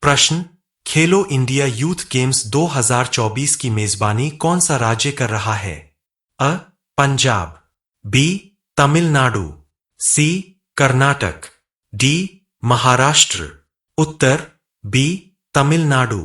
प्रश्न, खेलो India youth games 2024 की मेजबानी कौन सा राज्य कर रहा है? अ. पंजाब, बी. तमिलनाडु, सी. कर्नाटक, डी. महाराष्ट्र। उत्तर बी. तमिलनाडु।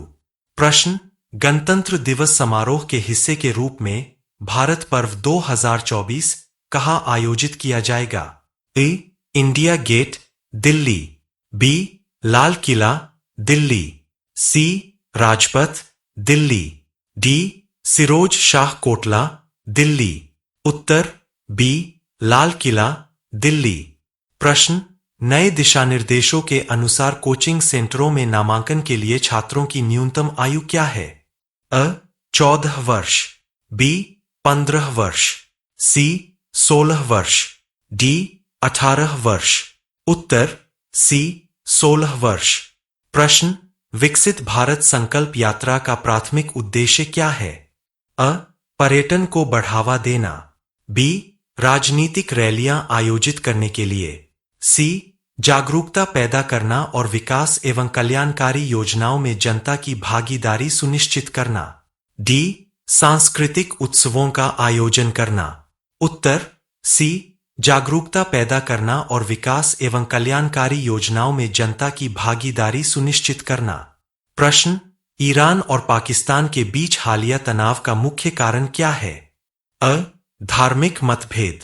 प्रश्न, गणतंत्र दिवस समारोह के हिस्से के रूप में भारत पर्व 2024 कहाँ आयोजित किया जाएगा? A. India gate, Delhi, B. Lal Qila, Delhi, C. Rajpath, Delhi, D. Feroz Shah Kotla, Delhi. उत्तर बी. लाल किला, दिल्ली। प्रश्न, नए दिशा निर्देशों के अनुसार कोचिंग सेंटरों में नामांकन के लिए छात्रों की न्यूनतम आयु क्या है? अ. 14 वर्ष, बी. 15 वर्ष, सी. 16 वर्ष, डी. 18 वर्ष। उत्तर सी. 16 वर्ष। प्रश्न, विकसित भारत संकल्प यात्रा का प्राथमिक उद्देश्य क्या है? अ. पर्यटन को बढ़ावा देना, बी. राजनीतिक रैलियां आयोजित करने के लिए, सी. जागरूकता पैदा करना और विकास एवं कल्याणकारी योजनाओं में जनता की भागीदारी सुनिश्चित करना, डी. सांस्कृतिक उत्सवों का आयोजन करना। उत्तर सी. जागरूकता पैदा करना और विकास एवं कल्याणकारी योजनाओं में जनता की भागीदारी सुनिश्चित करना। प्रश्न, ईरान और पाकिस्तान के बीच हालिया तनाव का मुख्य कारण क्या है? अ. धार्मिक मतभेद,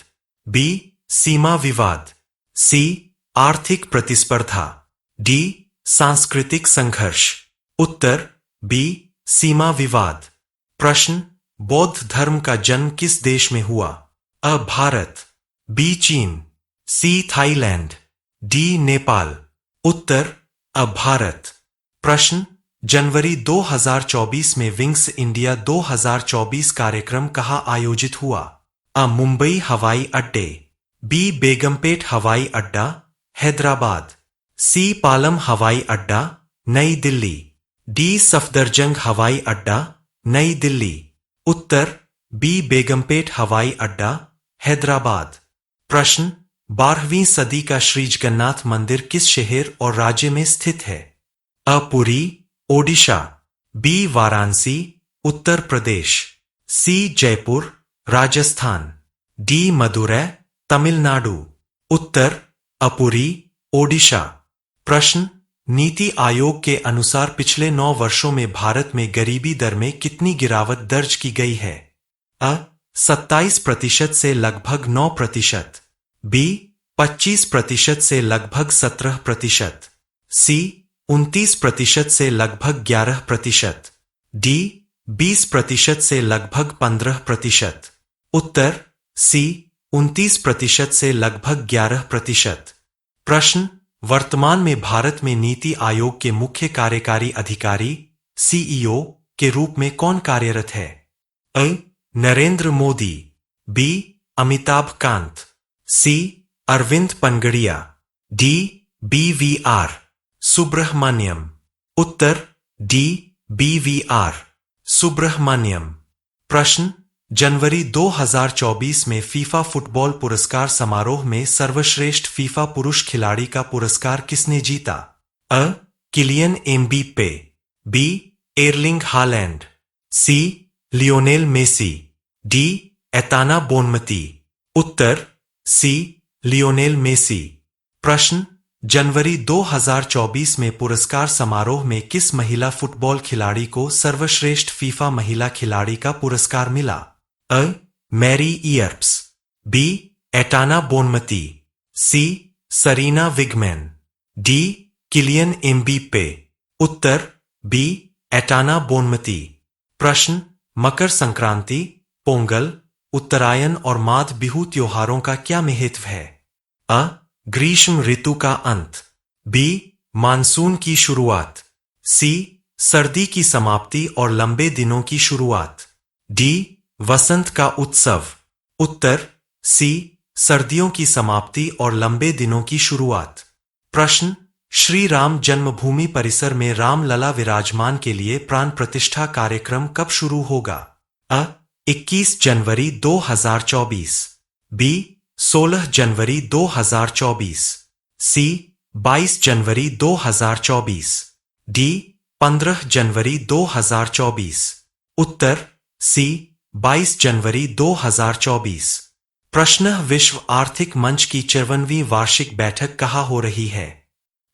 बी. सीमा विवाद, सी. आर्थिक प्रतिस्पर्धा, डी. सांस्कृतिक संघर्ष। उत्तर बी. सीमा विवाद। प्रश्न, बौद्ध धर्म का जन्म किस देश में हुआ? अ. भारत, बी. चीन, सी. Thailand, D. नेपाल। उत्तर अ. भारत। प्रश्न, जनवरी 2024 में विंग्स इंडिया 2024 कार्यक्रम कहाँ आयोजित हुआ? अ. मुंबई हवाई अड्डे, बी. बेगमपेट हवाई अड्डा, हैदराबाद, सी. पालम हवाई अड्डा, नई दिल्ली, डी. सफदरजंग हवाई अड्डा, नई दिल्ली। उत्तर बी. बेगमपेट हवाई अड्डा, हैदराबाद। प्रश्न, 12वीं सदी का श्री जगन्नाथ मंदिर किस शहर और राज्य में स्थित है? अ. पुरी, ओडिशा, बी. वाराणसी, उत्तर प्रदेश, सी. जयपुर, राजस्थान, डी. मदुरै, तमिलनाडु। उत्तर अ. पुरी, ओडिशा। प्रश्न, नीति आयोग के अनुसार पिछले 9 वर्षों में भारत में गरीबी दर में कितनी गिरावट दर्ज की गई है? अ. 27% से लगभग 9%, बी. 25% से लगभग 17%, सी. 29% से लगभग 11%, डी. 20% से लगभग 15%। उत्तर सी. 29% से लगभग 11%। प्रश्न, वर्तमान में भारत में नीति आयोग के मुख्य कार्यकारी अधिकारी सीईओ के रूप में कौन कार्यरत है? अ. नरेंद्र मोदी, बी. अमिताभ कांत, सी. अरविंद पनगड़िया, डी. BVR सुब्रह्मण्यम। उत्तर डी. BVR सुब्रह्मण्यम। प्रश्न, जनवरी 2024 में फीफा फुटबॉल पुरस्कार समारोह में सर्वश्रेष्ठ फीफा पुरुष खिलाड़ी का पुरस्कार किसने जीता? अ. Kylian Mbappe, B. Erling Haaland, C. Lionel Messi, D. Aitana Bonmati. उत्तर सी. Lionel Messi. प्रश्न, जनवरी 2024 में पुरस्कार समारोह में किस महिला फुटबॉल खिलाड़ी को सर्वश्रेष्ठ फीफा महिला खिलाड़ी का पुरस्कार मिला? अ. Mary Earps, B. Aitana Bonmati, C. Sarina Wiegman, D. Kylian Mbappe. उत्तर बी. Aitana Bonmati. प्रश्न, मकर संक्रांति, पोंगल, उत्तरायण और माघ बिहू त्योहारों का क्या महत्व है? अ. ग्रीष्म ऋतु का अंत, बी. मानसून की शुरुआत, सी. सर्दी की समाप्ति और लंबे दिनों की शुरुआत, डी. वसंत का उत्सव। उत्तर सी. सर्दियों की समाप्ति और लंबे दिनों की शुरुआत। प्रश्न, श्री राम जन्मभूमि परिसर में रामलला विराजमान के लिए प्राण प्रतिष्ठा कार्यक्रम कब शुरू होगा? अ. 21 जनवरी 2024, बी. 16 जनवरी 2024, सी. 22 जनवरी 2024, डी 15 जनवरी 2024। उत्तर सी 22 जनवरी 2024। प्रश्न विश्व आर्थिक मंच की 54वीं वार्षिक बैठक कहाँ हो रही है?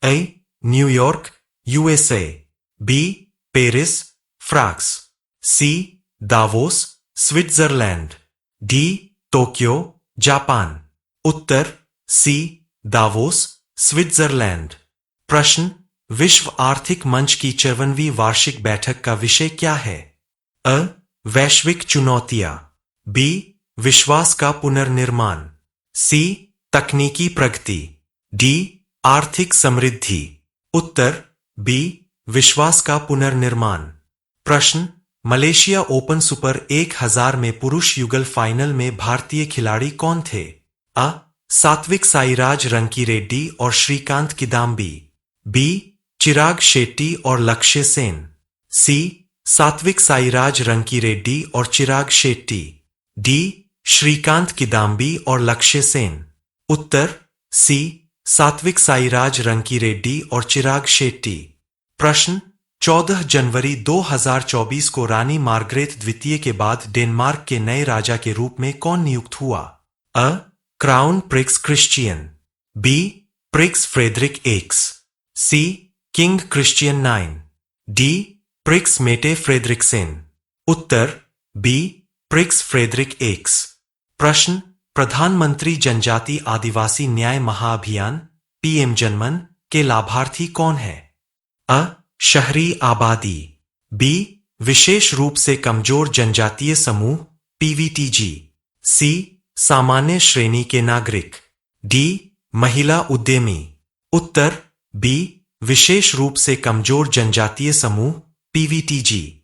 A New York USA, B Paris France, C Davos Switzerland, D Tokyo Japan. उत्तर सी दावोस स्विट्जरलैंड। प्रश्न विश्व आर्थिक मंच की 54वीं वार्षिक बैठक का विषय क्या है? अ वैश्विक चुनौतियां, बी विश्वास का पुनर्निर्माण, सी तकनीकी प्रगति, डी आर्थिक समृद्धि। उत्तर बी विश्वास का पुनर्निर्माण। प्रश्न मलेशिया ओपन सुपर 1000 में पुरुष युगल फाइनल में भारतीय खिलाड़ी कौन थे? अ सात्विक साईराज रंकीरेड्डी और श्रीकांत किदाम्बी, बी चिराग शेट्टी और लक्ष्य सेन, सी सात्विक साईराज रंकीरेड्डी और चिराग शेट्टी, डी श्रीकांत किदाम्बी और लक्ष्य सेन। उत्तर सी सात्विक साईराज रंकीरेड्डी और चिराग शेट्टी। प्रश्न 14 जनवरी 2024 को रानी मार्गरेट द्वितीय के बाद डेनमार्क के नए राजा के रूप में कौन नियुक्त हुआ? अ crown prince Christian, B prince Frederik X, C king Christian 9, D prince Mette Frederiksen. उत्तर बी प्रिक्स फ्रेडरिक एक्स। प्रश्न प्रधानमंत्री जनजाति आदिवासी न्याय महाअभियान पीएम जनमन के लाभार्थी कौन है? अ शहरी आबादी, बी विशेष रूप से कमजोर जनजातीय समूह पीवीटीजी, सी सामान्य श्रेणी के नागरिक, डी महिला उद्यमी। उत्तर बी विशेष रूप से कमजोर जनजातीय समूह पीवीटीजी।